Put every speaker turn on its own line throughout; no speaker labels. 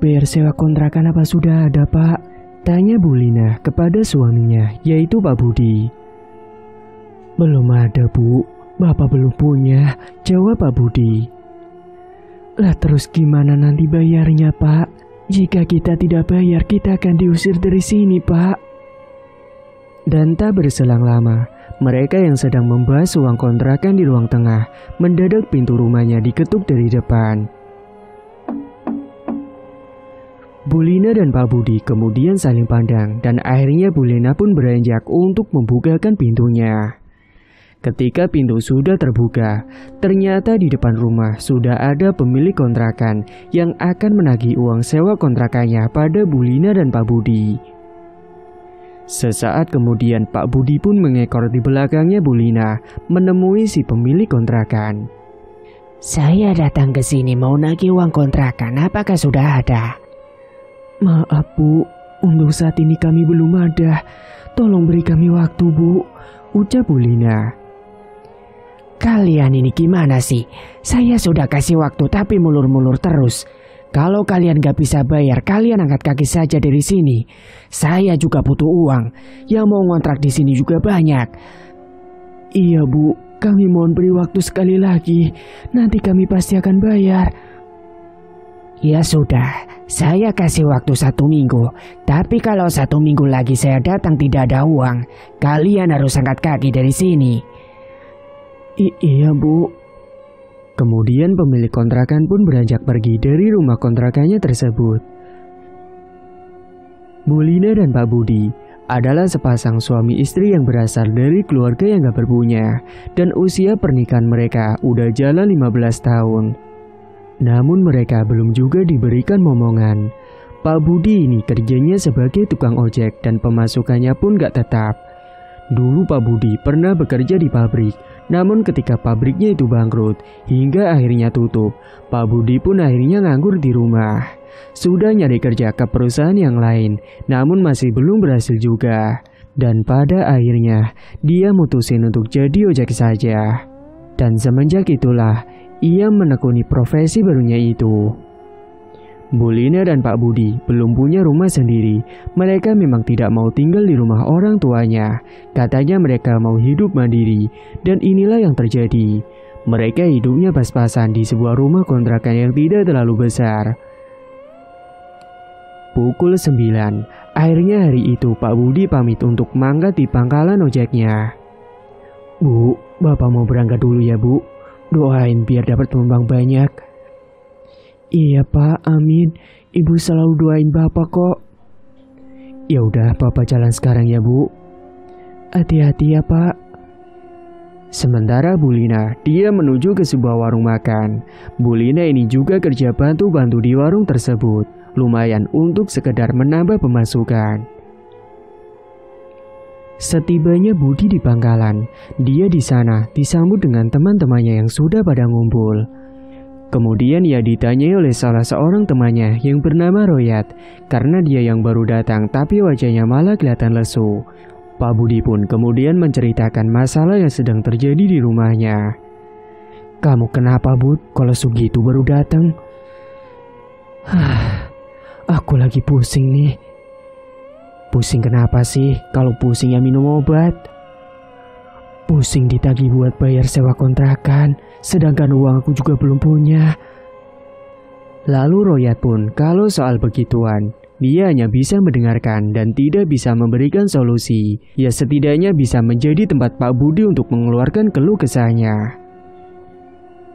bayar sewa kontrakan apa sudah ada, Pak? Tanya Bu Lina kepada suaminya, yaitu Pak Budi. Belum ada, Bu. Bapak belum punya, jawab Pak Budi. Lah terus gimana nanti bayarnya, Pak? Jika kita tidak bayar, kita akan diusir dari sini, Pak. Dan tak berselang lama, mereka yang sedang membahas uang kontrakan di ruang tengah, mendadak pintu rumahnya diketuk dari depan. Bu Lina dan Pak Budi kemudian saling pandang dan akhirnya Bu Lina pun beranjak untuk membukakan pintunya. Ketika pintu sudah terbuka, ternyata di depan rumah sudah ada pemilik kontrakan yang akan menagih uang sewa kontrakannya pada Bu Lina dan Pak Budi. Sesaat kemudian Pak Budi pun mengekor di belakangnya Bu Lina menemui si pemilik kontrakan.
Saya datang ke sini mau nagih uang kontrakan, apakah sudah ada?
Maaf Bu, untuk saat ini kami belum ada. Tolong beri kami waktu Bu, ucap Bu Lina.
Kalian ini gimana sih? Saya sudah kasih waktu tapi mulur-mulur terus. Kalau kalian gak bisa bayar, kalian angkat kaki saja dari sini. Saya juga butuh uang. Yang mau ngontrak di sini juga banyak.
Iya Bu, kami mohon beri waktu sekali lagi. Nanti kami pasti akan bayar.
Ya sudah, saya kasih waktu 1 minggu. Tapi kalau 1 minggu lagi saya datang tidak ada uang, kalian harus angkat kaki dari sini.
Iya Bu. Kemudian pemilik kontrakan pun beranjak pergi dari rumah kontrakannya tersebut. Bu Lina dan Pak Budi adalah sepasang suami istri yang berasal dari keluarga yang gak berpunya, dan usia pernikahan mereka udah jalan 15 tahun. Namun mereka belum juga diberikan momongan. Pak Budi ini kerjanya sebagai tukang ojek dan pemasukannya pun gak tetap. Dulu Pak Budi pernah bekerja di pabrik, namun ketika pabriknya itu bangkrut hingga akhirnya tutup, Pak Budi pun akhirnya nganggur di rumah. Sudah nyari kerja ke perusahaan yang lain, namun masih belum berhasil juga. Dan pada akhirnya dia mutusin untuk jadi ojek saja. Dan semenjak itulah ia menekuni profesi barunya itu. Bu Lina dan Pak Budi belum punya rumah sendiri. Mereka memang tidak mau tinggal di rumah orang tuanya. Katanya mereka mau hidup mandiri. Dan inilah yang terjadi. Mereka hidupnya pas-pasan di sebuah rumah kontrakan yang tidak terlalu besar. Pukul 9. Akhirnya hari itu Pak Budi pamit untuk mangkat di pangkalan ojeknya. Bu, Bapak mau berangkat dulu ya Bu. Doain biar dapat penumpang banyak. Iya Pak, amin. Ibu selalu doain Bapak kok. Ya udah, Bapak jalan sekarang ya Bu. Hati-hati ya Pak. Sementara Bu Lina, dia menuju ke sebuah warung makan. Bu Lina ini juga kerja bantu-bantu di warung tersebut. Lumayan untuk sekedar menambah pemasukan. Setibanya Budi di pangkalan, dia di sana disambut dengan teman-temannya yang sudah pada ngumpul. Kemudian ia ditanyai oleh salah seorang temannya yang bernama Royat, karena dia yang baru datang tapi wajahnya malah kelihatan lesu. Pak Budi pun kemudian menceritakan masalah yang sedang terjadi di rumahnya. Kamu kenapa Bud, kalau segitu baru datang? Aku lagi pusing nih. Pusing kenapa sih? Kalau pusing ya minum obat. Pusing ditagih buat bayar sewa kontrakan, sedangkan uang aku juga belum punya. Lalu Royat pun kalau soal begituan, dia hanya bisa mendengarkan dan tidak bisa memberikan solusi. Ya setidaknya bisa menjadi tempat Pak Budi untuk mengeluarkan keluh kesahnya.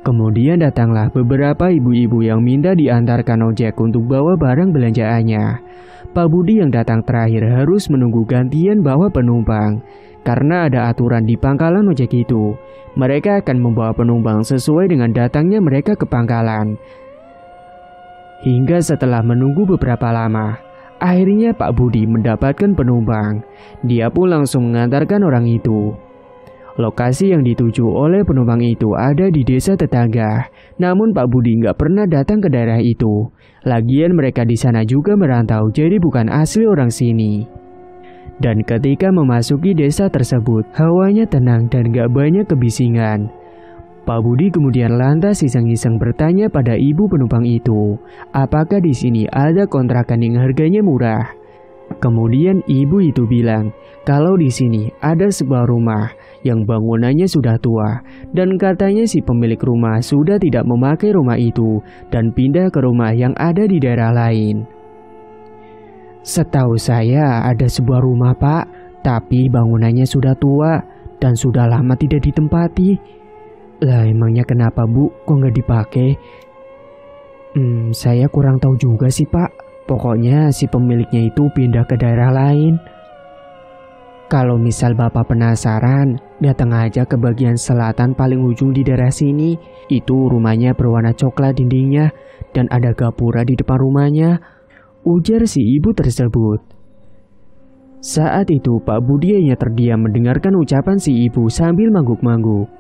Kemudian datanglah beberapa ibu-ibu yang minta diantarkan ojek untuk bawa barang belanjaannya. Pak Budi yang datang terakhir harus menunggu gantian bawa penumpang. Karena ada aturan di pangkalan ojek itu, mereka akan membawa penumpang sesuai dengan datangnya mereka ke pangkalan. Hingga setelah menunggu beberapa lama, akhirnya Pak Budi mendapatkan penumpang. Dia pun langsung mengantarkan orang itu. Lokasi yang dituju oleh penumpang itu ada di desa tetangga. Namun Pak Budi nggak pernah datang ke daerah itu. Lagian mereka di sana juga merantau, jadi bukan asli orang sini. Dan ketika memasuki desa tersebut, hawanya tenang dan gak banyak kebisingan. Pak Budi kemudian lantas iseng-iseng bertanya pada ibu penumpang itu, apakah di sini ada kontrakan yang harganya murah. Kemudian ibu itu bilang kalau di sini ada sebuah rumah yang bangunannya sudah tua dan katanya si pemilik rumah sudah tidak memakai rumah itu dan pindah ke rumah yang ada di daerah lain. Setahu saya ada sebuah rumah, Pak, tapi bangunannya sudah tua dan sudah lama tidak ditempati. Lah emangnya kenapa, Bu? Kok nggak dipakai? Saya kurang tahu juga sih, Pak. Pokoknya si pemiliknya itu pindah ke daerah lain. Kalau misal Bapak penasaran, datang aja ke bagian selatan paling ujung di daerah sini. Itu rumahnya berwarna coklat dindingnya dan ada gapura di depan rumahnya, ujar si ibu tersebut. Saat itu Pak Budi hanya terdiam mendengarkan ucapan si ibu sambil mangguk-mangguk.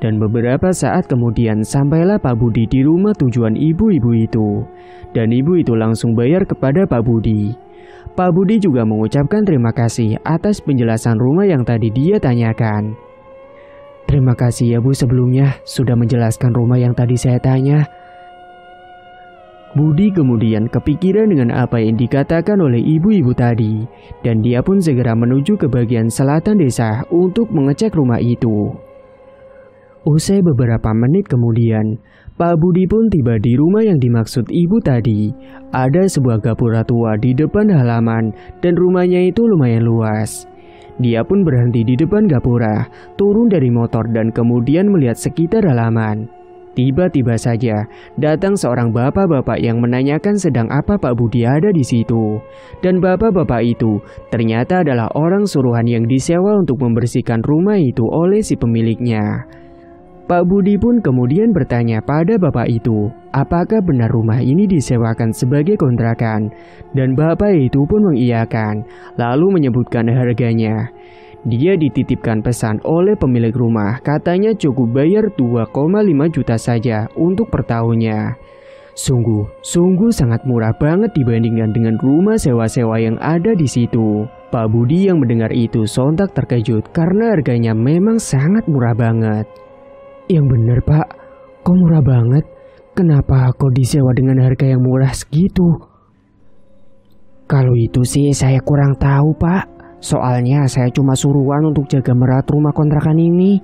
Dan beberapa saat kemudian sampailah Pak Budi di rumah tujuan ibu-ibu itu. Dan ibu itu langsung bayar kepada Pak Budi. Pak Budi juga mengucapkan terima kasih atas penjelasan rumah yang tadi dia tanyakan. Terima kasih ya Bu sebelumnya sudah menjelaskan rumah yang tadi saya tanya. Budi kemudian kepikiran dengan apa yang dikatakan oleh ibu-ibu tadi. Dan dia pun segera menuju ke bagian selatan desa untuk mengecek rumah itu. Usai beberapa menit kemudian, Pak Budi pun tiba di rumah yang dimaksud ibu tadi. Ada sebuah gapura tua di depan halaman dan rumahnya itu lumayan luas. Dia pun berhenti di depan gapura, turun dari motor dan kemudian melihat sekitar halaman. Tiba-tiba saja datang seorang bapak-bapak yang menanyakan sedang apa Pak Budi ada di situ. Dan bapak-bapak itu ternyata adalah orang suruhan yang disewa untuk membersihkan rumah itu oleh si pemiliknya. Pak Budi pun kemudian bertanya pada bapak itu, apakah benar rumah ini disewakan sebagai kontrakan? Dan bapak itu pun mengiyakan, lalu menyebutkan harganya. Dia dititipkan pesan oleh pemilik rumah, katanya cukup bayar 2,5 juta saja untuk per tahunnya. Sungguh sangat murah banget dibandingkan dengan rumah sewa-sewa yang ada di situ. Pak Budi yang mendengar itu sontak terkejut karena harganya memang sangat murah banget. Yang bener Pak, kok murah banget? Kenapa kok disewa dengan harga yang murah segitu? Kalau itu sih saya kurang tahu Pak. Soalnya saya cuma suruhan untuk jaga merawat rumah kontrakan ini.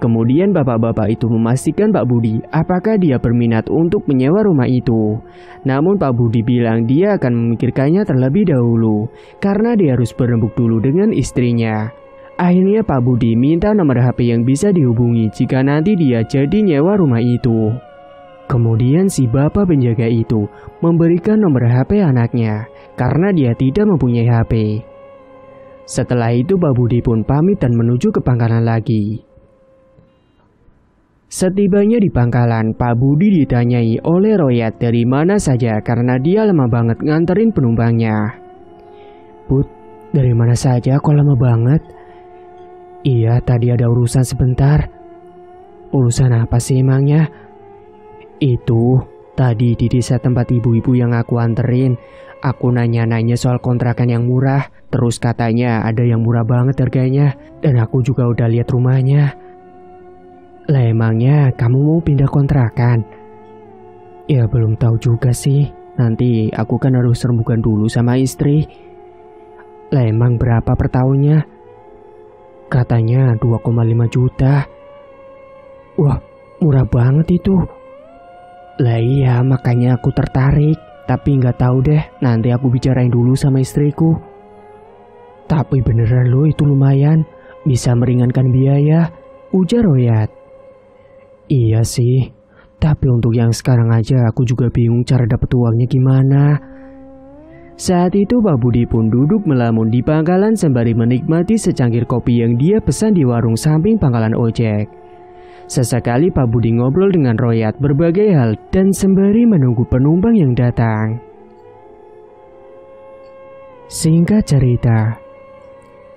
Kemudian bapak-bapak itu memastikan Pak Budi apakah dia berminat untuk menyewa rumah itu. Namun Pak Budi bilang dia akan memikirkannya terlebih dahulu karena dia harus berembuk dulu dengan istrinya. Akhirnya Pak Budi minta nomor HP yang bisa dihubungi jika nanti dia jadi nyewa rumah itu. Kemudian si bapak penjaga itu memberikan nomor HP anaknya karena dia tidak mempunyai HP. Setelah itu Pak Budi pun pamit dan menuju ke pangkalan lagi. Setibanya di pangkalan, Pak Budi ditanyai oleh Royat dari mana saja karena dia lama banget nganterin penumpangnya. Put, dari mana saja kok lama banget? Iya, tadi ada urusan sebentar. Urusan apa sih emangnya? Itu, tadi di desa tempat ibu-ibu yang aku anterin, aku nanya-nanya soal kontrakan yang murah. Terus katanya ada yang murah banget harganya, dan aku juga udah lihat rumahnya. Lah emangnya kamu mau pindah kontrakan? Ya belum tahu juga sih, nanti aku kan harus rembukan dulu sama istri. Lah emang berapa per tahunnya? Katanya 2,5 juta. Wah, murah banget itu. Lah iya, makanya aku tertarik. Tapi nggak tahu deh, nanti aku bicarain dulu sama istriku. Tapi beneran loh itu lumayan, bisa meringankan biaya, ujar Royat. Iya sih, tapi untuk yang sekarang aja aku juga bingung cara dapet uangnya gimana. Saat itu Pak Budi pun duduk melamun di pangkalan sembari menikmati secangkir kopi yang dia pesan di warung samping pangkalan ojek. Sesekali Pak Budi ngobrol dengan Royat berbagai hal dan sembari menunggu penumpang yang datang. Singkat cerita,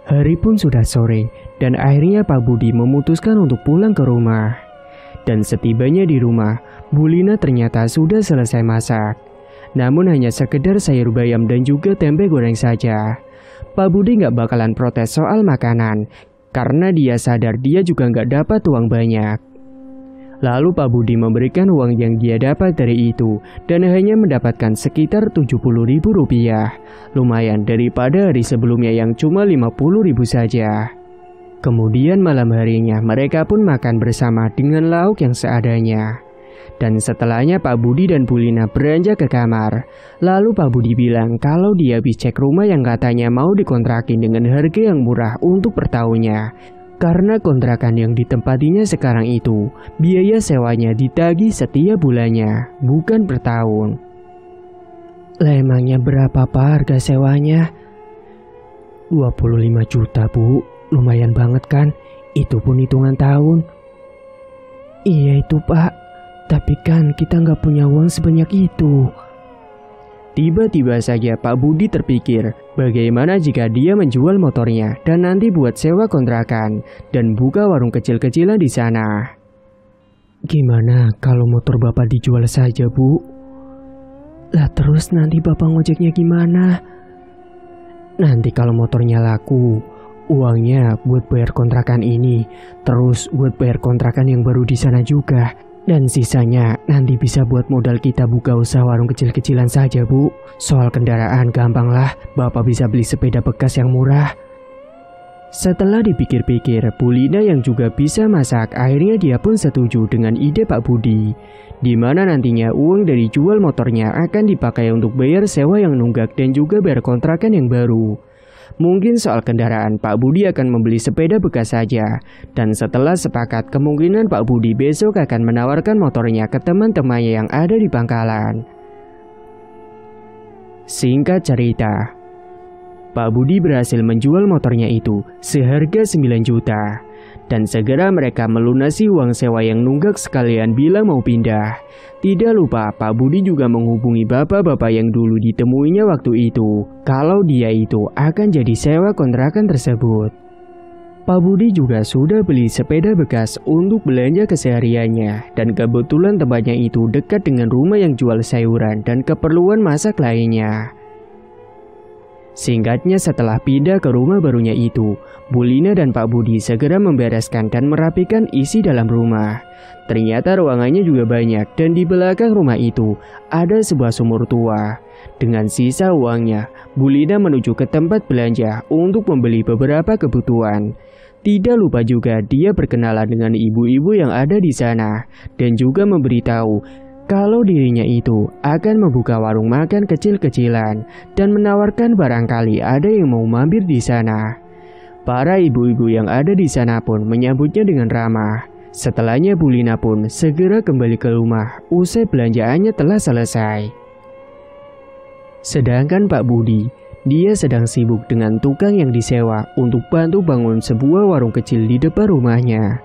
hari pun sudah sore dan akhirnya Pak Budi memutuskan untuk pulang ke rumah. Dan setibanya di rumah, Bu Lina ternyata sudah selesai masak. Namun hanya sekedar sayur bayam dan juga tempe goreng saja. Pak Budi nggak bakalan protes soal makanan, karena dia sadar dia juga nggak dapat uang banyak. Lalu Pak Budi memberikan uang yang dia dapat dari itu dan hanya mendapatkan sekitar 70.000 rupiah. Lumayan daripada hari sebelumnya yang cuma 50.000 saja. Kemudian malam harinya mereka pun makan bersama dengan lauk yang seadanya. Dan setelahnya Pak Budi dan Bu Lina beranjak ke kamar. Lalu Pak Budi bilang kalau dia habis cek rumah yang katanya mau dikontrakin dengan harga yang murah untuk per tahunnya. Karena kontrakan yang ditempatinya sekarang itu, biaya sewanya ditagih setiap bulannya, bukan per tahun.
Lah emangnya berapa Pak harga sewanya?
25 juta Bu, lumayan banget kan? Itu pun hitungan tahun.
Iya itu Pak, tapi kan kita nggak punya uang sebanyak itu.
Tiba-tiba saja Pak Budi terpikir, bagaimana jika dia menjual motornya dan nanti buat sewa kontrakan dan buka warung kecil-kecilan di sana.
Gimana kalau motor Bapak dijual saja, Bu? Lah terus nanti Bapak ngojeknya gimana?
Nanti kalau motornya laku, uangnya buat bayar kontrakan ini, terus buat bayar kontrakan yang baru di sana juga. Dan sisanya nanti bisa buat modal kita buka usaha warung kecil-kecilan saja Bu. Soal kendaraan gampang lah, Bapak bisa beli sepeda bekas yang murah. Setelah dipikir-pikir, Bu Lina yang juga bisa masak, akhirnya dia pun setuju dengan ide Pak Budi. Di mana nantinya uang dari jual motornya akan dipakai untuk bayar sewa yang nunggak dan juga bayar kontrakan yang baru. Mungkin soal kendaraan Pak Budi akan membeli sepeda bekas saja. Dan setelah sepakat, kemungkinan Pak Budi besok akan menawarkan motornya ke teman-temannya yang ada di pangkalan. Singkat cerita, Pak Budi berhasil menjual motornya itu seharga 9 juta. Dan segera mereka melunasi uang sewa yang nunggak sekalian bilang mau pindah. Tidak lupa Pak Budi juga menghubungi bapak-bapak yang dulu ditemuinya waktu itu, kalau dia itu akan jadi sewa kontrakan tersebut. Pak Budi juga sudah beli sepeda bekas untuk belanja kesehariannya, dan kebetulan tempatnya itu dekat dengan rumah yang jual sayuran dan keperluan masak lainnya. Singkatnya setelah pindah ke rumah barunya itu, Bu Lina dan Pak Budi segera membereskan dan merapikan isi dalam rumah. Ternyata ruangannya juga banyak dan di belakang rumah itu ada sebuah sumur tua. Dengan sisa uangnya, Bu Lina menuju ke tempat belanja untuk membeli beberapa kebutuhan. Tidak lupa juga dia berkenalan dengan ibu-ibu yang ada di sana dan juga memberitahu kalau dirinya itu akan membuka warung makan kecil-kecilan dan menawarkan barangkali ada yang mau mampir di sana. Para ibu-ibu yang ada di sana pun menyambutnya dengan ramah. Setelahnya Bu Lina pun segera kembali ke rumah usai belanjaannya telah selesai. Sedangkan Pak Budi, dia sedang sibuk dengan tukang yang disewa untuk bantu bangun sebuah warung kecil di depan rumahnya.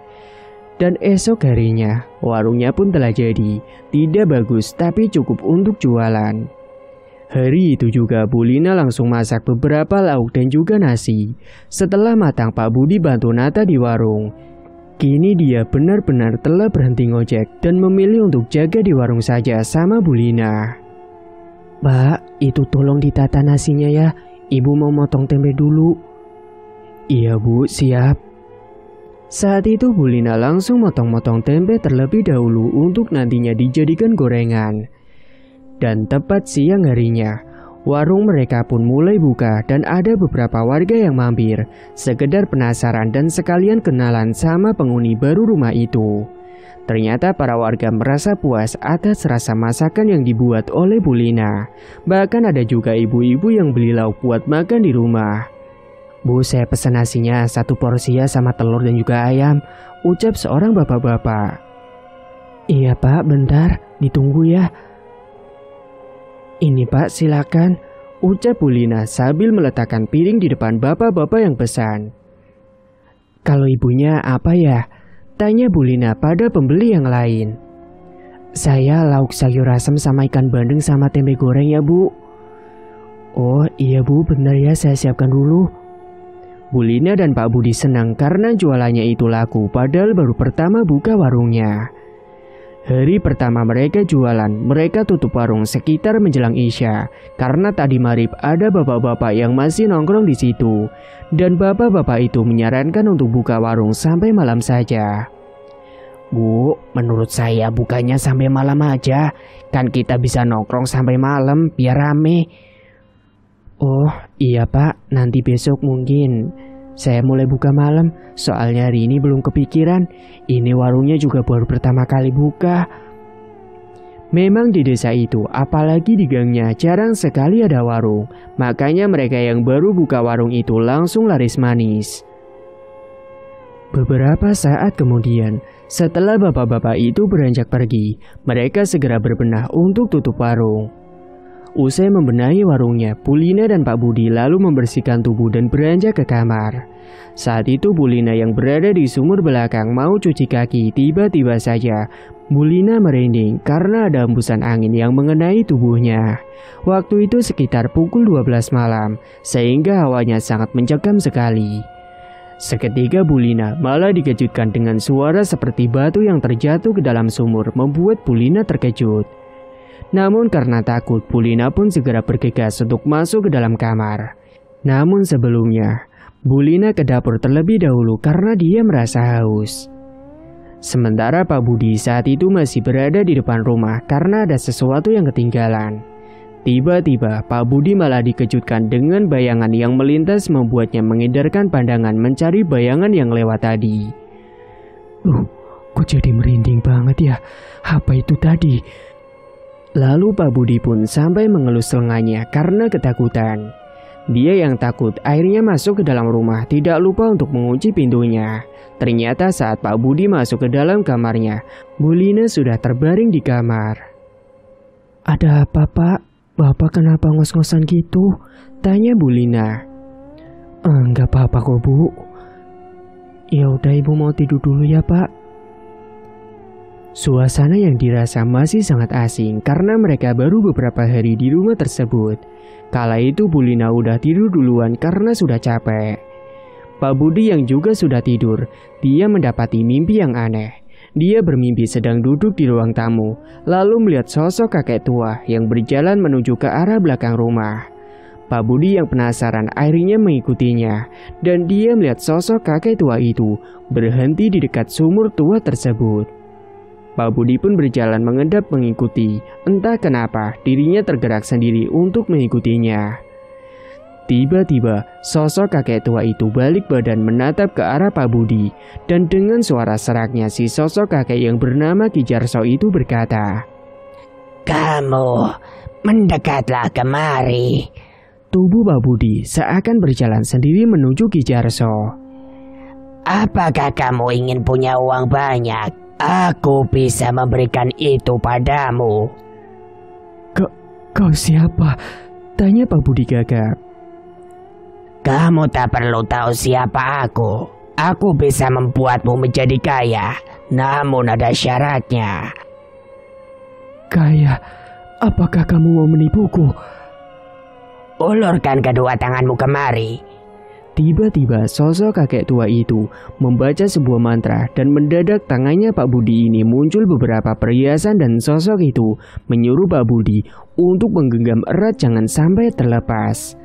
Dan esok harinya, warungnya pun telah jadi. Tidak bagus tapi cukup untuk jualan. Hari itu juga Bu Lina langsung masak beberapa lauk dan juga nasi. Setelah matang, Pak Budi bantu nata di warung. Kini dia benar-benar telah berhenti ngojek dan memilih untuk jaga di warung saja sama Bu Lina.
Mbak, itu tolong ditata nasinya ya. Ibu mau motong tempe dulu.
Iya Bu, siap. Saat itu Bu Lina langsung motong-motong tempe terlebih dahulu untuk nantinya dijadikan gorengan. Dan tepat siang harinya, warung mereka pun mulai buka dan ada beberapa warga yang mampir, sekedar penasaran dan sekalian kenalan sama penghuni baru rumah itu. Ternyata para warga merasa puas atas rasa masakan yang dibuat oleh Bu Lina. Bahkan ada juga ibu-ibu yang beli lauk buat makan di rumah.
Bu, saya pesan nasinya 1 porsi ya sama telur dan juga ayam, ucap seorang bapak-bapak. Iya Pak, bentar, ditunggu ya.
Ini Pak, silakan, ucap Bu Lina sambil meletakkan piring di depan bapak-bapak yang pesan. Kalau ibunya apa ya? Tanya Bu Lina pada pembeli yang lain.
Saya lauk sayur asem sama ikan bandeng sama tempe goreng ya Bu.
Oh iya Bu, benar ya, saya siapkan dulu. Bu Lina dan Pak Budi senang karena jualannya itu laku padahal baru pertama buka warungnya. Hari pertama mereka jualan, mereka tutup warung sekitar menjelang Isya karena tadi maghrib ada bapak-bapak yang masih nongkrong di situ dan bapak-bapak itu menyarankan untuk buka warung sampai malam saja.
Bu, menurut saya bukannya sampai malam aja. Kan kita bisa nongkrong sampai malam biar rame.
Oh iya Pak, nanti besok mungkin. Saya mulai buka malam, soalnya hari ini belum kepikiran. Ini warungnya juga baru pertama kali buka. Memang di desa itu, apalagi di gangnya, jarang sekali ada warung. Makanya mereka yang baru buka warung itu langsung laris manis. Beberapa saat kemudian, setelah bapak-bapak itu beranjak pergi, mereka segera berbenah untuk tutup warung. Usai membenahi warungnya, Bulina dan Pak Budi lalu membersihkan tubuh dan beranjak ke kamar. Saat itu Bulina yang berada di sumur belakang mau cuci kaki, tiba-tiba saja Bulina merinding karena ada hembusan angin yang mengenai tubuhnya. Waktu itu sekitar pukul 12 malam, sehingga hawanya sangat mencekam sekali. Seketika Bulina malah dikejutkan dengan suara seperti batu yang terjatuh ke dalam sumur, membuat Bulina terkejut. Namun karena takut, Bulina pun segera bergegas untuk masuk ke dalam kamar. Namun sebelumnya, Bulina ke dapur terlebih dahulu karena dia merasa haus. Sementara Pak Budi saat itu masih berada di depan rumah karena ada sesuatu yang ketinggalan. Tiba-tiba Pak Budi malah dikejutkan dengan bayangan yang melintas, membuatnya mengindarkan pandangan mencari bayangan yang lewat tadi. Kok jadi merinding banget ya? Apa itu tadi? Lalu Pak Budi pun sampai mengelus lengannya karena ketakutan. Dia yang takut akhirnya masuk ke dalam rumah, tidak lupa untuk mengunci pintunya. Ternyata saat Pak Budi masuk ke dalam kamarnya, Bulina sudah terbaring di kamar. Ada apa Pak? Bapak kenapa ngos-ngosan gitu? Tanya Bulina. Enggak apa-apa kok Bu. Ya udah Ibu mau tidur dulu ya Pak. Suasana yang dirasa masih sangat asing karena mereka baru beberapa hari di rumah tersebut. Kala itu Bulina udah tidur duluan karena sudah capek. Pak Budi yang juga sudah tidur, dia mendapati mimpi yang aneh. Dia bermimpi sedang duduk di ruang tamu, lalu melihat sosok kakek tua yang berjalan menuju ke arah belakang rumah. Pak Budi yang penasaran akhirnya mengikutinya, dan dia melihat sosok kakek tua itu berhenti di dekat sumur tua tersebut. Pak Budi pun berjalan mengendap mengikuti, entah kenapa dirinya tergerak sendiri untuk mengikutinya. Tiba-tiba, sosok kakek tua itu balik badan menatap ke arah Pak Budi, dan dengan suara seraknya si sosok kakek yang bernama Ki Jarso itu berkata,
"Kamu mendekatlah kemari."
Tubuh Pak Budi seakan berjalan sendiri menuju Ki Jarso.
"Apakah kamu ingin punya uang banyak? Aku bisa memberikan itu padamu."
Kau siapa? Tanya Pak Budi gagap.
"Kamu tak perlu tahu siapa aku. Aku bisa membuatmu menjadi kaya, namun ada syaratnya."
"Kaya? Apakah kamu mau menipuku?"
"Ulurkan kedua tanganmu kemari."
Tiba-tiba sosok kakek tua itu membaca sebuah mantra dan mendadak tangannya Pak Budi ini muncul beberapa perhiasan dan sosok itu menyuruh Pak Budi untuk menggenggam erat jangan sampai terlepas.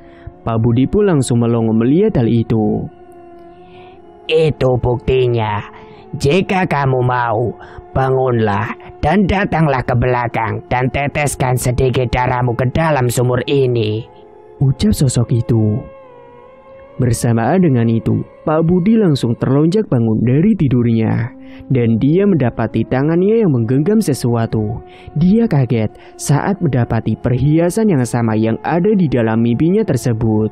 Pak Budi pun langsung melongo melihat hal itu.
"Itu buktinya. Jika kamu mau, bangunlah dan datanglah ke belakang dan teteskan sedikit darahmu ke dalam sumur ini,"
ucap sosok itu. Bersamaan dengan itu, Pak Budi langsung terlonjak bangun dari tidurnya, dan dia mendapati tangannya yang menggenggam sesuatu. Dia kaget saat mendapati perhiasan yang sama yang ada di dalam mimpinya tersebut.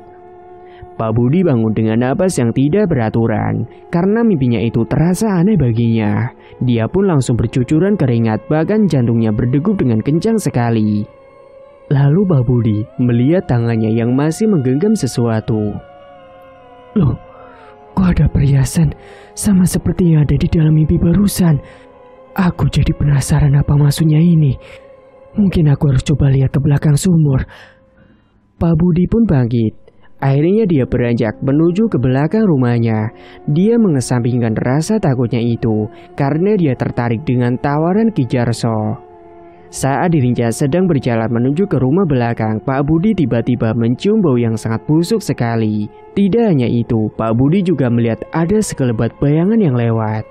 Pak Budi bangun dengan napas yang tidak beraturan, karena mimpinya itu terasa aneh baginya. Dia pun langsung bercucuran keringat, bahkan jantungnya berdegup dengan kencang sekali. Lalu Pak Budi melihat tangannya yang masih menggenggam sesuatu. Loh, kok ada perhiasan sama seperti yang ada di dalam mimpi barusan? Aku jadi penasaran apa maksudnya ini. Mungkin aku harus coba lihat ke belakang sumur. Pak Budi pun bangkit. Akhirnya dia beranjak menuju ke belakang rumahnya. Dia mengesampingkan rasa takutnya itu karena dia tertarik dengan tawaran Ki Jarso. Saat dirinya sedang berjalan menuju ke rumah belakang, Pak Budi tiba-tiba mencium bau yang sangat busuk sekali. Tidak hanya itu, Pak Budi juga melihat ada sekelebat bayangan yang lewat.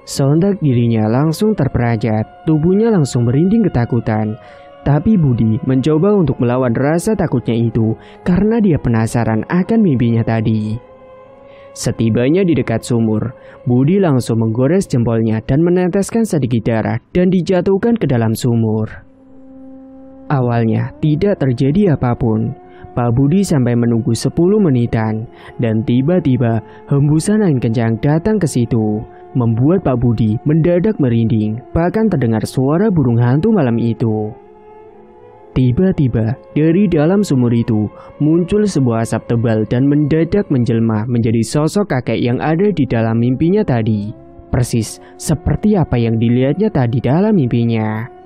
Sontak dirinya langsung terperajat, tubuhnya langsung merinding ketakutan. Tapi Budi mencoba untuk melawan rasa takutnya itu karena dia penasaran akan mimpinya tadi. Setibanya di dekat sumur, Budi langsung menggores jempolnya dan meneteskan sedikit darah dan dijatuhkan ke dalam sumur. Awalnya tidak terjadi apapun. Pak Budi sampai menunggu 10 menitan dan tiba-tiba hembusan angin kencang datang ke situ, membuat Pak Budi mendadak merinding, bahkan terdengar suara burung hantu malam itu. Tiba-tiba dari dalam sumur itu muncul sebuah asap tebal dan mendadak menjelma menjadi sosok kakek yang ada di dalam mimpinya tadi. Persis seperti apa yang dilihatnya tadi dalam mimpinya.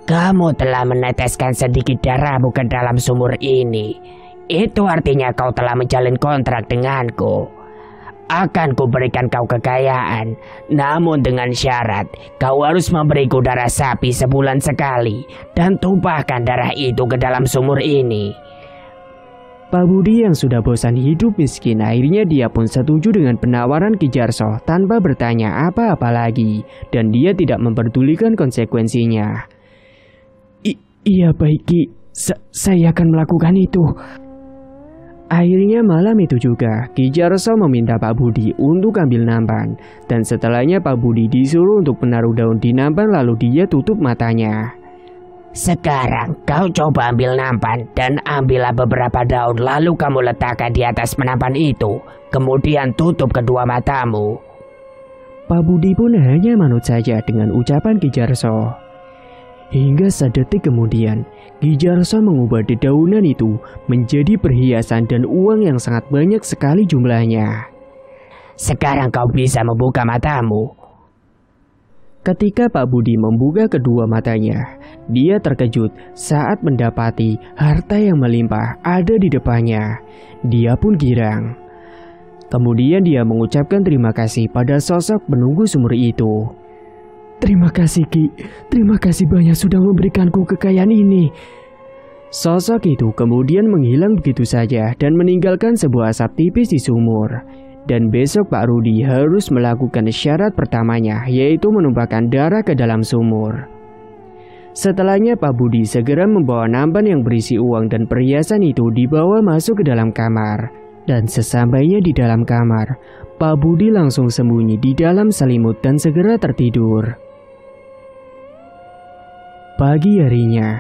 Kamu telah meneteskan sedikit darahmu ke dalam sumur ini. Itu artinya kau telah menjalin kontrak denganku. Akan kuberikan kau kekayaan, namun dengan syarat kau harus memberiku darah sapi sebulan sekali dan tumpahkan darah itu ke dalam sumur ini.
Pak Budi yang sudah bosan hidup miskin akhirnya dia pun setuju dengan penawaran Ki Jarso tanpa bertanya apa-apa lagi, dan dia tidak memperdulikan konsekuensinya. Iya baik Ki, saya akan melakukan itu. Akhirnya malam itu juga Ki Jarso meminta Pak Budi untuk ambil nampan, dan setelahnya Pak Budi disuruh untuk menaruh daun di nampan lalu dia tutup matanya.
Sekarang kau coba ambil nampan dan ambillah beberapa daun lalu kamu letakkan di atas nampan itu, kemudian tutup kedua matamu.
Pak Budi pun hanya manut saja dengan ucapan Ki Jarso. Hingga sedetik kemudian, Ki Jarso mengubah dedaunan itu menjadi perhiasan dan uang yang sangat banyak sekali jumlahnya.
Sekarang kau bisa membuka matamu.
Ketika Pak Budi membuka kedua matanya, dia terkejut saat mendapati harta yang melimpah ada di depannya. Dia pun girang. Kemudian dia mengucapkan terima kasih pada sosok penunggu sumur itu. Terima kasih Ki, terima kasih banyak sudah memberikanku kekayaan ini. Sosok itu kemudian menghilang begitu saja dan meninggalkan sebuah asap tipis di sumur. Dan besok Pak Rudi harus melakukan syarat pertamanya, yaitu menumpahkan darah ke dalam sumur. Setelahnya Pak Budi segera membawa nampan yang berisi uang dan perhiasan itu dibawa masuk ke dalam kamar. Dan sesampainya di dalam kamar, Pak Budi langsung sembunyi di dalam selimut dan segera tertidur. Pagi harinya,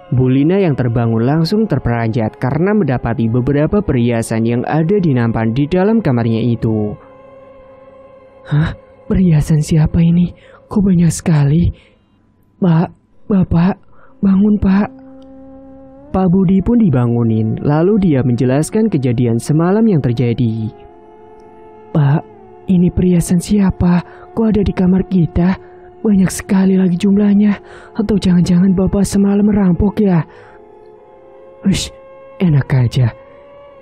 Bu Lina yang terbangun langsung terperanjat karena mendapati beberapa perhiasan yang ada di nampan di dalam kamarnya itu. Hah? Perhiasan siapa ini? Kok banyak sekali? Pak, Bapak, bangun Pak. Pak Budi pun dibangunin, lalu dia menjelaskan kejadian semalam yang terjadi. Pak, ini perhiasan siapa? Kok ada di kamar kita? Banyak sekali lagi jumlahnya. Atau jangan-jangan Bapak semalam merampok ya? Ush, enak aja.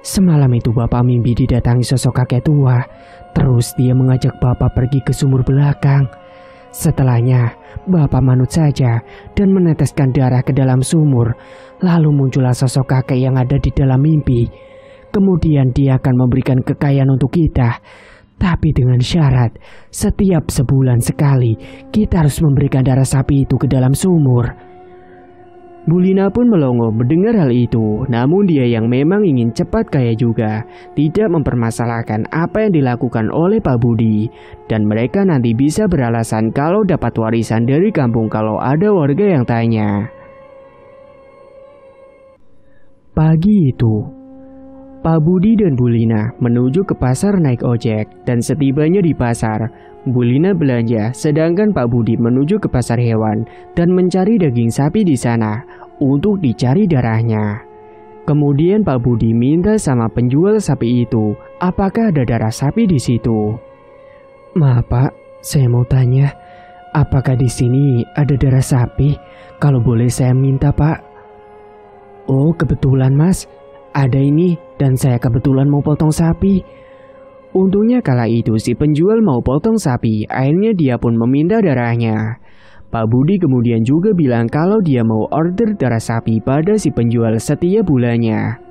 Semalam itu Bapak mimpi didatangi sosok kakek tua. Terus dia mengajak Bapak pergi ke sumur belakang. Setelahnya, Bapak manut saja dan meneteskan darah ke dalam sumur. Lalu muncullah sosok kakek yang ada di dalam mimpi. Kemudian dia akan memberikan kekayaan untuk kita. Tapi dengan syarat, setiap sebulan sekali kita harus memberikan darah sapi itu ke dalam sumur. Bu Lina pun melongo mendengar hal itu, namun dia yang memang ingin cepat kaya juga tidak mempermasalahkan apa yang dilakukan oleh Pak Budi. Dan mereka nanti bisa beralasan kalau dapat warisan dari kampung kalau ada warga yang tanya. Pagi itu, Pak Budi dan Bu Lina menuju ke pasar naik ojek, dan setibanya di pasar, Bu Lina belanja sedangkan Pak Budi menuju ke pasar hewan dan mencari daging sapi di sana untuk dicari darahnya. Kemudian Pak Budi minta sama penjual sapi itu, apakah ada darah sapi di situ. Maaf Pak, saya mau tanya, apakah di sini ada darah sapi? Kalau boleh saya minta Pak. Oh kebetulan Mas, ada ini dan saya kebetulan mau potong sapi. Untungnya kala itu si penjual mau potong sapi, akhirnya dia pun meminta darahnya. Pak Budi kemudian juga bilang kalau dia mau order darah sapi pada si penjual setiap bulannya.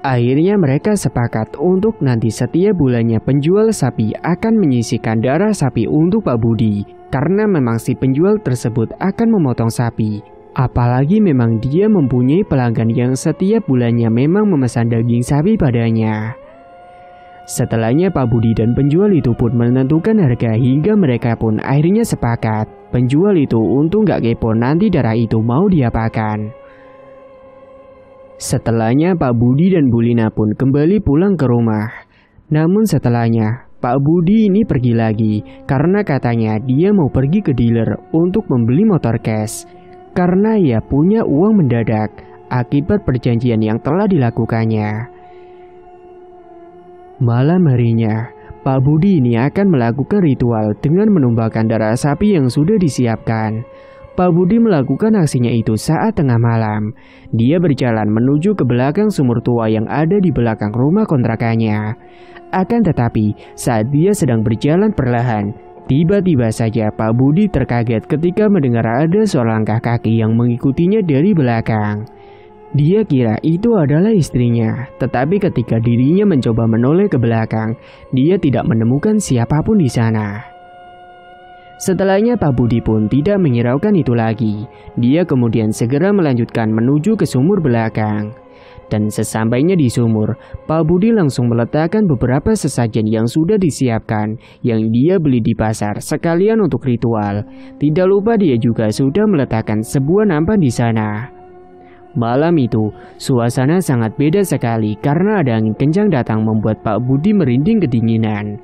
Akhirnya mereka sepakat untuk nanti setiap bulannya penjual sapi akan menyisihkan darah sapi untuk Pak Budi. Karena memang si penjual tersebut akan memotong sapi. Apalagi memang dia mempunyai pelanggan yang setiap bulannya memang memesan daging sapi padanya. Setelahnya Pak Budi dan penjual itu pun menentukan harga hingga mereka pun akhirnya sepakat. Penjual itu untung gak kepo nanti darah itu mau diapakan. Setelahnya Pak Budi dan Bu Lina pun kembali pulang ke rumah. Namun setelahnya Pak Budi ini pergi lagi karena katanya dia mau pergi ke dealer untuk membeli motor cash. Karena ia punya uang mendadak akibat perjanjian yang telah dilakukannya. Malam harinya, Pak Budi ini akan melakukan ritual dengan menumpahkan darah sapi yang sudah disiapkan. Pak Budi melakukan aksinya itu saat tengah malam. Dia berjalan menuju ke belakang sumur tua yang ada di belakang rumah kontrakannya. Akan tetapi, saat dia sedang berjalan perlahan, tiba-tiba saja Pak Budi terkaget ketika mendengar ada suara langkah kaki yang mengikutinya dari belakang. Dia kira itu adalah istrinya, tetapi ketika dirinya mencoba menoleh ke belakang, dia tidak menemukan siapapun di sana. Setelahnya Pak Budi pun tidak menghiraukan itu lagi. Dia kemudian segera melanjutkan menuju ke sumur belakang. Dan sesampainya di sumur, Pak Budi langsung meletakkan beberapa sesajen yang sudah disiapkan yang dia beli di pasar sekalian untuk ritual. Tidak lupa dia juga sudah meletakkan sebuah nampan di sana. Malam itu, suasana sangat beda sekali karena ada angin kencang datang membuat Pak Budi merinding kedinginan.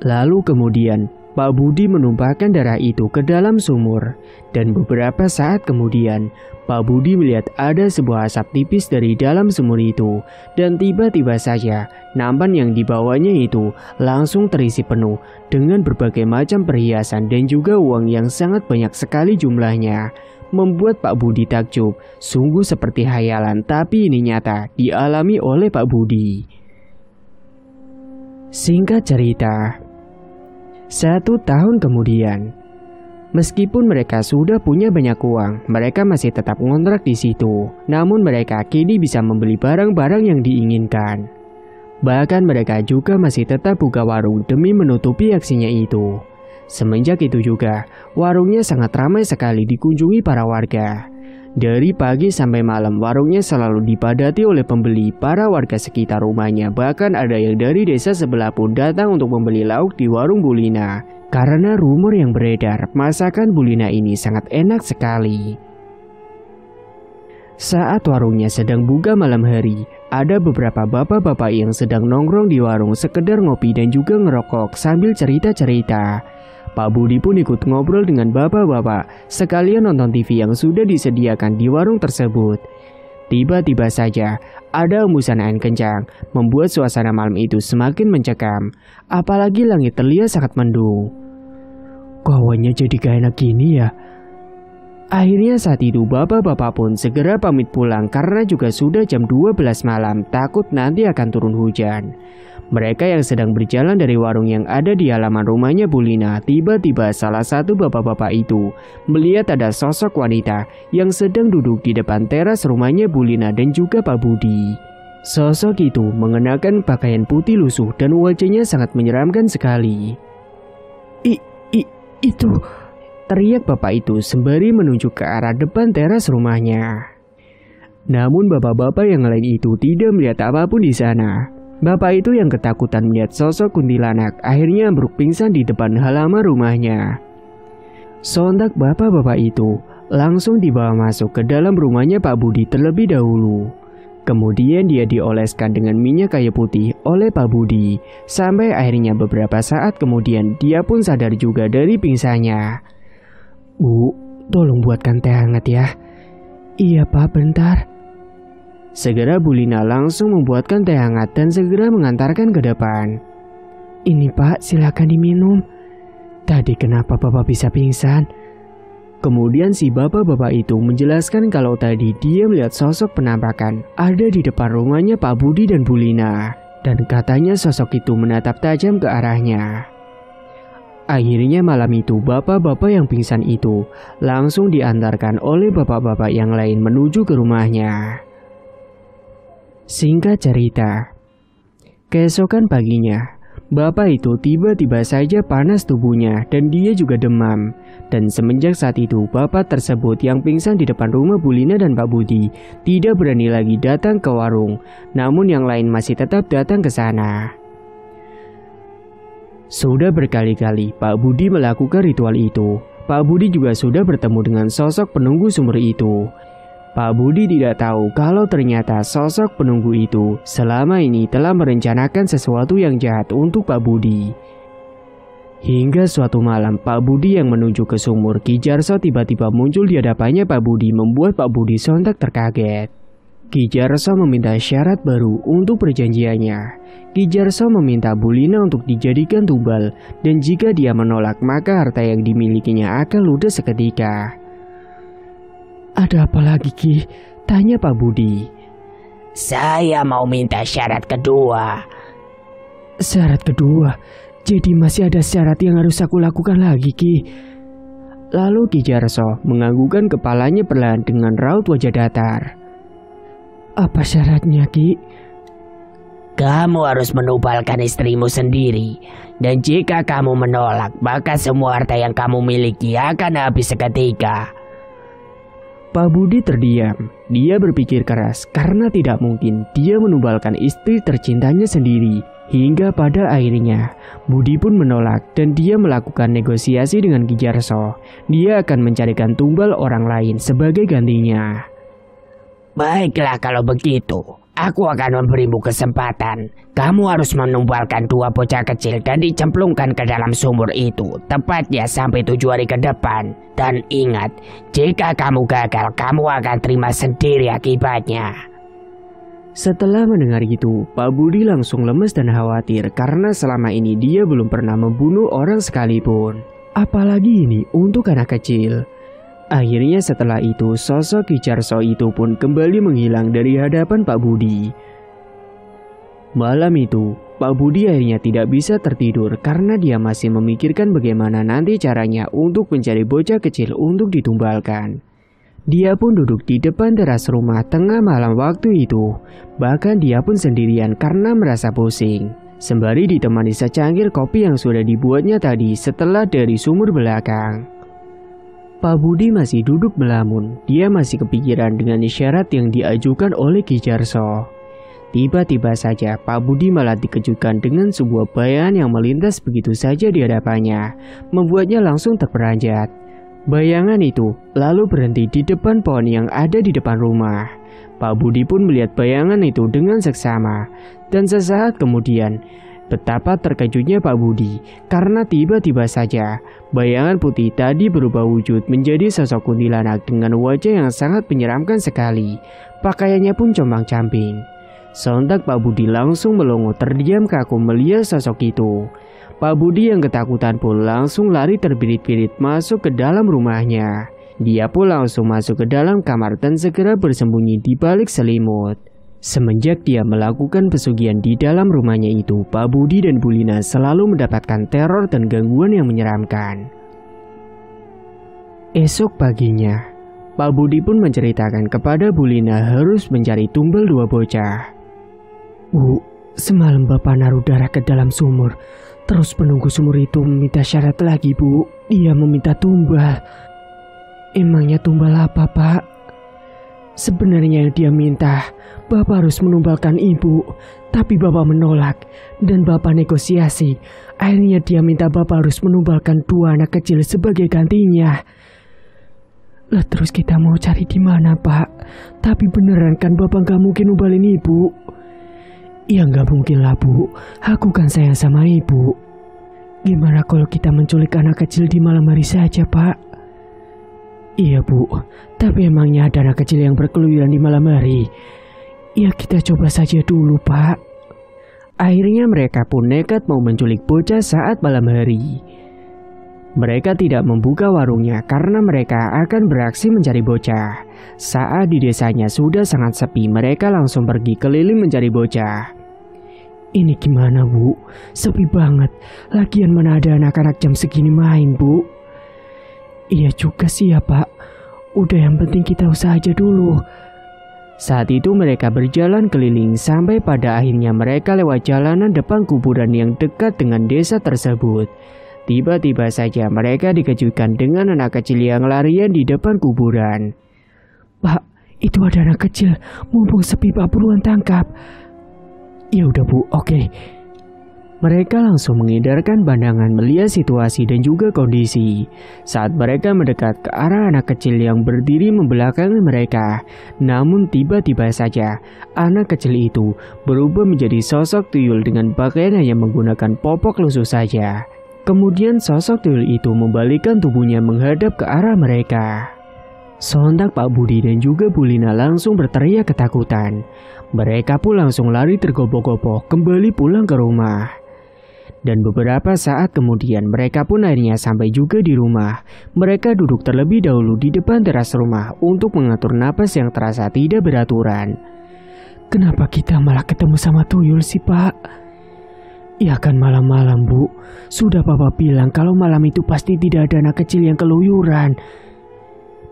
Lalu kemudian, Pak Budi menumpahkan darah itu ke dalam sumur. Dan beberapa saat kemudian, Pak Budi melihat ada sebuah asap tipis dari dalam sumur itu. Dan tiba-tiba saja, nampan yang dibawanya itu langsung terisi penuh dengan berbagai macam perhiasan dan juga uang yang sangat banyak sekali jumlahnya. Membuat Pak Budi takjub, sungguh seperti hayalan tapi ini nyata dialami oleh Pak Budi. Singkat cerita, 1 tahun kemudian, meskipun mereka sudah punya banyak uang, mereka masih tetap ngontrak di situ. Namun mereka kini bisa membeli barang-barang yang diinginkan. Bahkan mereka juga masih tetap buka warung demi menutupi aksinya itu. Semenjak itu juga, warungnya sangat ramai sekali dikunjungi para warga. Dari pagi sampai malam, warungnya selalu dipadati oleh pembeli. Para warga sekitar rumahnya, bahkan ada yang dari desa sebelah pun datang untuk membeli lauk di warung Bu Lina. Karena rumor yang beredar, masakan Bu Lina ini sangat enak sekali. Saat warungnya sedang buka malam hari, ada beberapa bapak-bapak yang sedang nongkrong di warung sekedar ngopi dan juga ngerokok sambil cerita-cerita. Pak Budi pun ikut ngobrol dengan bapak-bapak sekalian nonton TV yang sudah disediakan di warung tersebut. Tiba-tiba saja ada hembusan angin kencang membuat suasana malam itu semakin mencekam. Apalagi langit terlihat sangat mendung. Kok hawanya jadi gak enak gini ya? Akhirnya saat itu bapak-bapak pun segera pamit pulang karena juga sudah jam 12 malam, takut nanti akan turun hujan. Mereka yang sedang berjalan dari warung yang ada di halaman rumahnya Bu Lina, tiba-tiba salah satu bapak-bapak itu melihat ada sosok wanita yang sedang duduk di depan teras rumahnya Bu Lina dan juga Pak Budi. Sosok itu mengenakan pakaian putih lusuh dan wajahnya sangat menyeramkan sekali. Itu, teriak bapak itu sembari menunjuk ke arah depan teras rumahnya. Namun bapak-bapak yang lain itu tidak melihat apapun di sana. Bapak itu yang ketakutan melihat sosok kuntilanak akhirnya ambruk pingsan di depan halaman rumahnya. Sontak bapak-bapak itu langsung dibawa masuk ke dalam rumahnya Pak Budi terlebih dahulu. Kemudian dia dioleskan dengan minyak kayu putih oleh Pak Budi. Sampai akhirnya beberapa saat kemudian dia pun sadar juga dari pingsannya. Bu, tolong buatkan teh hangat ya. Iya Pak, bentar. Segera Bu Lina langsung membuatkan teh hangat dan segera mengantarkan ke depan. Ini Pak, silakan diminum. Tadi kenapa Bapak bisa pingsan? Kemudian si bapak-bapak itu menjelaskan kalau tadi dia melihat sosok penampakan ada di depan rumahnya Pak Budi dan Bu Lina. Dan katanya sosok itu menatap tajam ke arahnya. Akhirnya malam itu bapak-bapak yang pingsan itu langsung diantarkan oleh bapak-bapak yang lain menuju ke rumahnya. Singkat cerita, keesokan paginya, bapak itu tiba-tiba saja panas tubuhnya dan dia juga demam. Dan semenjak saat itu, bapak tersebut yang pingsan di depan rumah Bu Lina dan Pak Budi tidak berani lagi datang ke warung. Namun yang lain masih tetap datang ke sana. Sudah berkali-kali Pak Budi melakukan ritual itu. Pak Budi juga sudah bertemu dengan sosok penunggu sumur itu. Pak Budi tidak tahu kalau ternyata sosok penunggu itu selama ini telah merencanakan sesuatu yang jahat untuk Pak Budi. Hingga suatu malam Pak Budi yang menuju ke sumur, Ki Jarso tiba-tiba muncul di hadapannya Pak Budi membuat Pak Budi sontak terkaget. Ki Jarso meminta syarat baru untuk perjanjiannya. Ki Jarso meminta Bu Lina untuk dijadikan tumbal dan jika dia menolak maka harta yang dimilikinya akan ludes seketika.
Ada apa lagi, Ki? Tanya Pak Budi.
Saya mau minta syarat kedua.
Syarat kedua? Jadi masih ada syarat yang harus aku lakukan lagi, Ki?
Lalu Ki Jarso menganggukkan kepalanya perlahan dengan raut wajah datar.
Apa syaratnya, Ki?
Kamu harus menubalkan istrimu sendiri. Dan jika kamu menolak, maka semua harta yang kamu miliki akan habis seketika.
Pak Budi terdiam. Dia berpikir keras karena tidak mungkin dia menumbalkan istri tercintanya sendiri. Hingga pada akhirnya Budi pun menolak dan dia melakukan negosiasi dengan Ki Jarso. Dia akan mencarikan tumbal orang lain sebagai gantinya.
Baiklah kalau begitu. Aku akan memberimu kesempatan. Kamu harus menumbalkan 2 bocah kecil dan dicemplungkan ke dalam sumur itu, tepatnya sampai 7 hari ke depan. Dan ingat, jika kamu gagal, kamu akan terima sendiri akibatnya.
Setelah mendengar itu, Pak Budi langsung lemes dan khawatir karena selama ini dia belum pernah membunuh orang sekalipun. Apalagi ini untuk anak kecil. Akhirnya setelah itu sosok Ki Jarso itu pun kembali menghilang dari hadapan Pak Budi. Malam itu Pak Budi akhirnya tidak bisa tertidur karena dia masih memikirkan bagaimana nanti caranya untuk mencari bocah kecil untuk ditumbalkan. Dia pun duduk di depan teras rumah tengah malam waktu itu. Bahkan dia pun sendirian karena merasa pusing. Sembari ditemani secangkir kopi yang sudah dibuatnya tadi setelah dari sumur belakang. Pak Budi masih duduk melamun. Dia masih kepikiran dengan syarat yang diajukan oleh Ki Jarso. Tiba-tiba saja Pak Budi malah dikejutkan dengan sebuah bayangan yang melintas begitu saja di hadapannya, membuatnya langsung terperanjat. Bayangan itu lalu berhenti di depan pohon yang ada di depan rumah. Pak Budi pun melihat bayangan itu dengan seksama. Dan sesaat kemudian, betapa terkejutnya Pak Budi karena tiba-tiba saja bayangan putih tadi berubah wujud menjadi sosok kuntilanak dengan wajah yang sangat menyeramkan sekali. Pakaiannya pun compang-camping. Sontak Pak Budi langsung melongo terdiam kaku melihat sosok itu. Pak Budi yang ketakutan pun langsung lari terbirit-birit masuk ke dalam rumahnya. Dia pun langsung masuk ke dalam kamar dan segera bersembunyi di balik selimut. Semenjak dia melakukan pesugihan di dalam rumahnya itu, Pak Budi dan Bu Lina selalu mendapatkan teror dan gangguan yang menyeramkan. Esok paginya, Pak Budi pun menceritakan kepada Bu Lina harus mencari tumbal 2 bocah.
Bu, semalam Bapak naruh darah ke dalam sumur. Terus penunggu sumur itu meminta syarat lagi, Bu. Dia meminta tumbal. Emangnya tumbal apa, Pak? Sebenarnya yang dia minta, Bapak harus menumbalkan ibu, tapi Bapak menolak dan Bapak negosiasi. Akhirnya dia minta Bapak harus menumbalkan 2 anak kecil sebagai gantinya. Lah terus kita mau cari di mana, Pak? Tapi beneran kan Bapak gak mungkin numbalin ibu? Ya gak mungkin lah, Bu. Aku kan sayang sama ibu. Gimana kalau kita menculik anak kecil di malam hari saja, Pak? Iya, Bu. Tapi emangnya ada anak kecil yang berkeluyuran di malam hari? Ya kita coba saja dulu, Pak.
Akhirnya mereka pun nekat mau menculik bocah saat malam hari. Mereka tidak membuka warungnya karena mereka akan beraksi mencari bocah. Saat di desanya sudah sangat sepi, mereka langsung pergi keliling mencari bocah.
Ini gimana, Bu? Sepi banget. Lagian mana ada anak-anak jam segini main, Bu? Iya juga sih ya, Pak. Udah yang penting kita usaha aja dulu.
Saat itu mereka berjalan keliling sampai pada akhirnya mereka lewat jalanan depan kuburan yang dekat dengan desa tersebut. Tiba-tiba saja mereka dikejutkan dengan anak kecil yang larian di depan kuburan.
Pak, itu ada anak kecil. Mumpung sepi Pak, buruan tangkap.
Ya udah Bu, oke. Mereka langsung mengedarkan pandangan melihat situasi dan juga kondisi. Saat mereka mendekat ke arah anak kecil yang berdiri membelakangi mereka, namun tiba-tiba saja anak kecil itu berubah menjadi sosok tuyul dengan pakaian yang menggunakan popok lusuh saja. Kemudian sosok tuyul itu membalikkan tubuhnya menghadap ke arah mereka. Sontak Pak Budi dan juga Bu Lina langsung berteriak ketakutan. Mereka pun langsung lari tergopoh-gopoh kembali pulang ke rumah. Dan beberapa saat kemudian mereka pun akhirnya sampai juga di rumah. Mereka duduk terlebih dahulu di depan teras rumah untuk mengatur napas yang terasa tidak beraturan.
Kenapa kita malah ketemu sama tuyul sih Pak? Ya kan malam-malam Bu. Sudah Papa bilang kalau malam itu pasti tidak ada anak kecil yang keluyuran.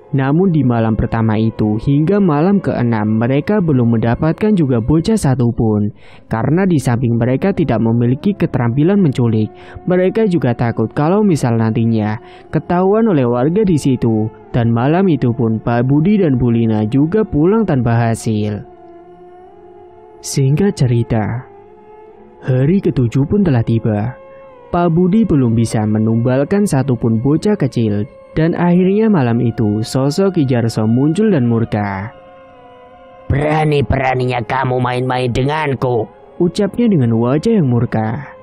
Namun di malam pertama itu hingga malam ke-6 mereka belum mendapatkan juga bocah satupun. Karena di samping mereka tidak memiliki keterampilan menculik, mereka juga takut kalau misal nantinya ketahuan oleh warga di situ. Dan malam itu pun Pak Budi dan Bu Lina juga pulang tanpa hasil. Singkat cerita, hari ke-7 pun telah tiba. Pak Budi belum bisa menumbalkan satupun bocah kecil. Dan akhirnya malam itu sosok Ki Jarso muncul dan murka.
Berani-beraninya kamu main-main denganku,
ucapnya dengan wajah yang murka.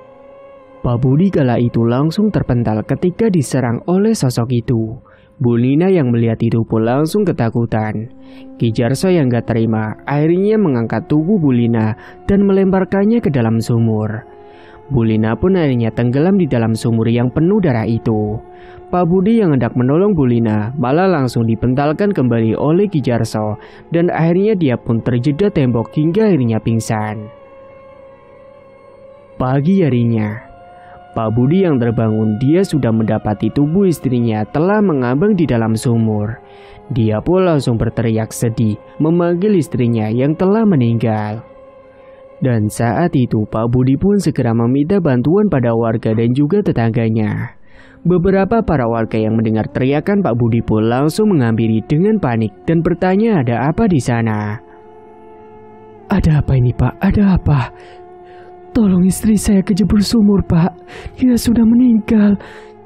Pak Budi kala itu langsung terpental ketika diserang oleh sosok itu. Bu Lina yang melihat itu pun langsung ketakutan. Ki Jarso yang gak terima akhirnya mengangkat tubuh Bu Lina dan melemparkannya ke dalam sumur. Bu Lina pun akhirnya tenggelam di dalam sumur yang penuh darah itu. Pak Budi yang hendak menolong Bu Lina malah langsung dipentalkan kembali oleh Ki Jarso dan akhirnya dia pun terjedat tembok hingga akhirnya pingsan. Pagi harinya, Pak Budi yang terbangun dia sudah mendapati tubuh istrinya telah mengambang di dalam sumur. Dia pun langsung berteriak sedih memanggil istrinya yang telah meninggal. Dan saat itu Pak Budi pun segera meminta bantuan pada warga dan juga tetangganya. Beberapa para warga yang mendengar teriakan Pak Budi pun langsung menghampiri dengan panik dan bertanya ada apa di sana.
Ada apa ini Pak? Ada apa? Tolong istri saya kejebur sumur Pak. Dia sudah meninggal,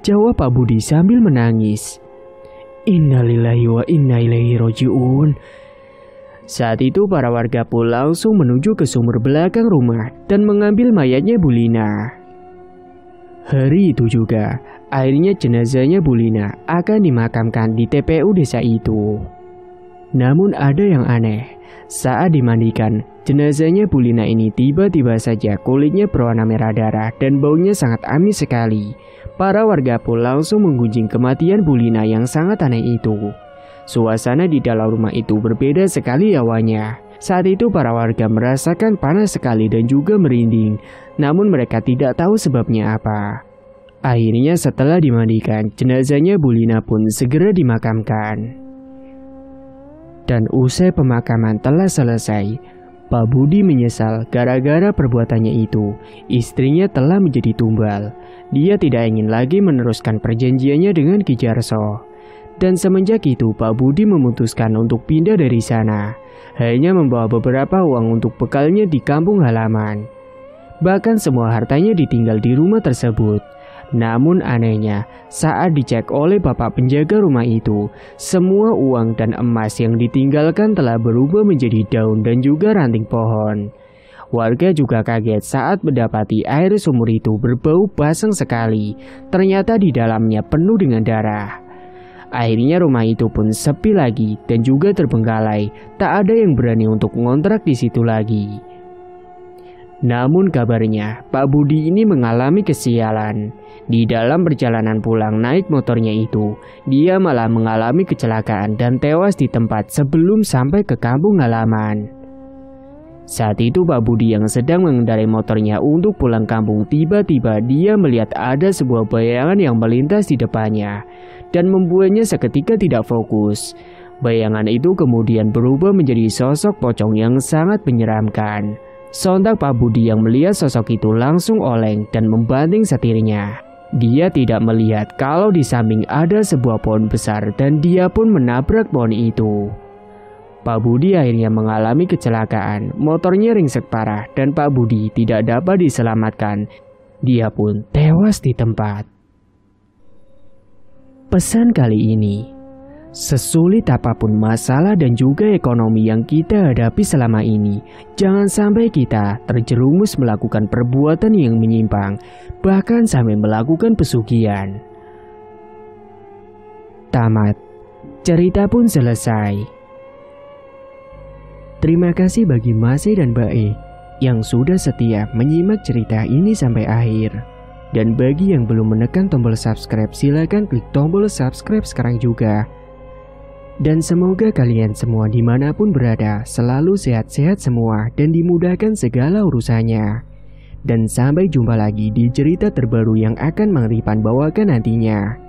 jawab Pak Budi sambil menangis.
Innalillahi wa inna ilaihi roji'un.
Saat itu para warga pun langsung menuju ke sumur belakang rumah dan mengambil mayatnya Bu Lina. Hari itu juga, akhirnya jenazahnya Bu Lina akan dimakamkan di TPU desa itu. Namun ada yang aneh, saat dimandikan, jenazahnya Bu Lina ini tiba-tiba saja kulitnya berwarna merah darah dan baunya sangat amis sekali. Para warga pun langsung menggunjing kematian Bu Lina yang sangat aneh itu. Suasana di dalam rumah itu berbeda sekali awalnya. Saat itu para warga merasakan panas sekali dan juga merinding, namun mereka tidak tahu sebabnya apa. Akhirnya setelah dimandikan, jenazahnya Bu Lina pun segera dimakamkan. Dan usai pemakaman telah selesai, Pak Budi menyesal gara-gara perbuatannya itu. Istrinya telah menjadi tumbal. Dia tidak ingin lagi meneruskan perjanjiannya dengan Ki Jarso. Dan semenjak itu Pak Budi memutuskan untuk pindah dari sana. Hanya membawa beberapa uang untuk bekalnya di kampung halaman. Bahkan semua hartanya ditinggal di rumah tersebut. Namun anehnya, saat dicek oleh bapak penjaga rumah itu, semua uang dan emas yang ditinggalkan telah berubah menjadi daun dan juga ranting pohon. Warga juga kaget saat mendapati air sumur itu berbau basah sekali. Ternyata di dalamnya penuh dengan darah. Akhirnya rumah itu pun sepi lagi dan juga terbengkalai. Tak ada yang berani untuk ngontrak di situ lagi. Namun kabarnya Pak Budi ini mengalami kesialan. Di dalam perjalanan pulang naik motornya itu, dia malah mengalami kecelakaan dan tewas di tempat sebelum sampai ke kampung halaman. Saat itu Pak Budi yang sedang mengendarai motornya untuk pulang kampung, tiba-tiba dia melihat ada sebuah bayangan yang melintas di depannya dan membuatnya seketika tidak fokus. Bayangan itu kemudian berubah menjadi sosok pocong yang sangat menyeramkan. Sontak Pak Budi yang melihat sosok itu langsung oleng dan membanting setirnya. Dia tidak melihat kalau di samping ada sebuah pohon besar dan dia pun menabrak pohon itu. Pak Budi akhirnya mengalami kecelakaan, motornya ringsek parah dan Pak Budi tidak dapat diselamatkan. Dia pun tewas di tempat. Pesan kali ini, sesulit apapun masalah dan juga ekonomi yang kita hadapi selama ini, jangan sampai kita terjerumus melakukan perbuatan yang menyimpang, bahkan sampai melakukan pesugihan. Tamat. Cerita pun selesai. Terima kasih bagi Mas E dan Mbak E yang sudah setia menyimak cerita ini sampai akhir. Dan bagi yang belum menekan tombol subscribe, silakan klik tombol subscribe sekarang juga. Dan semoga kalian semua dimanapun berada selalu sehat-sehat semua dan dimudahkan segala urusannya. Dan sampai jumpa lagi di cerita terbaru yang akan Mang Ripan bawakan nantinya.